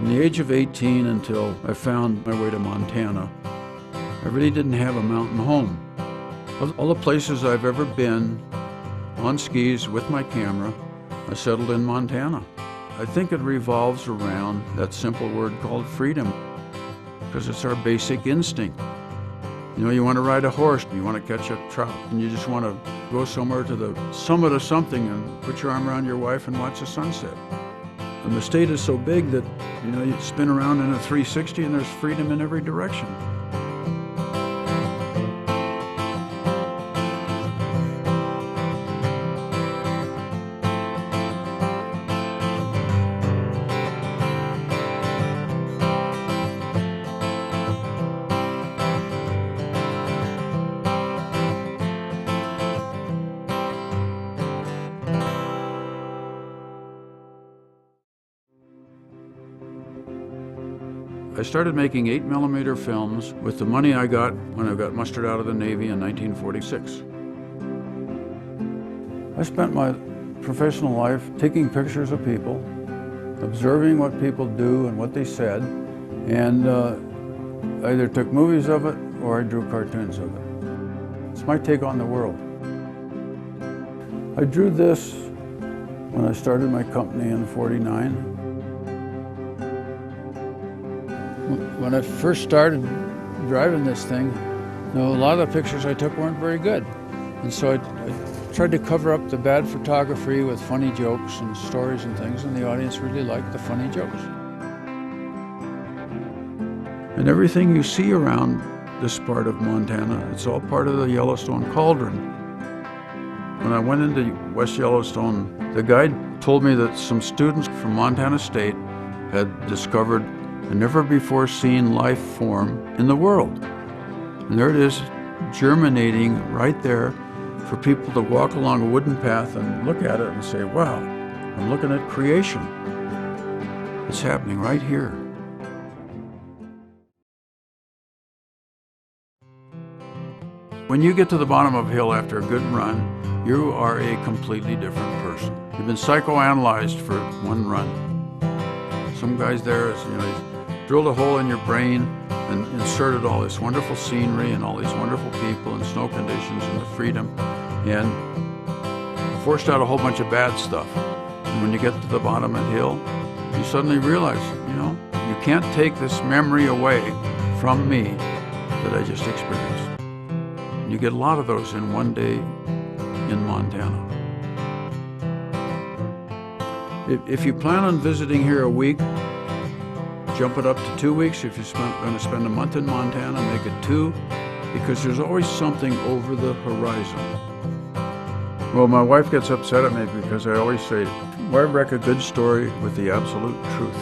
From the age of 18 until I found my way to Montana, I really didn't have a mountain home. Of all the places I've ever been on skis with my camera, I settled in Montana. I think it revolves around that simple word called freedom, because it's our basic instinct. You know, you want to ride a horse, you want to catch a trout, and you just want to go somewhere to the summit of something and put your arm around your wife and watch the sunset. And the state is so big that, you know, you spin around in a 360 and there's freedom in every direction. I started making 8mm films with the money I got when I got mustered out of the Navy in 1946. I spent my professional life taking pictures of people, observing what people do and what they said, and I either took movies of it or I drew cartoons of it. It's my take on the world. I drew this when I started my company in '49. When I first started driving this thing, you know, a lot of the pictures I took weren't very good. And so I tried to cover up the bad photography with funny jokes and stories and things, and the audience really liked the funny jokes. And everything you see around this part of Montana, it's all part of the Yellowstone Cauldron. When I went into West Yellowstone, the guide told me that some students from Montana State had discovered a never-before-seen life form in the world. And there it is, germinating right there for people to walk along a wooden path and look at it and say, wow, I'm looking at creation. It's happening right here. When you get to the bottom of a hill after a good run, you are a completely different person. You've been psychoanalyzed for one run. Some guys there, you know, drilled a hole in your brain and inserted all this wonderful scenery and all these wonderful people and snow conditions and the freedom, and forced out a whole bunch of bad stuff. And when you get to the bottom of the hill, you suddenly realize, you know, you can't take this memory away from me that I just experienced. And you get a lot of those in one day in Montana. If you plan on visiting here a week, jump it up to 2 weeks. If you're going to spend a month in Montana, make it 2, because there's always something over the horizon. Well, my wife gets upset at me because I always say, why wreck a good story with the absolute truth?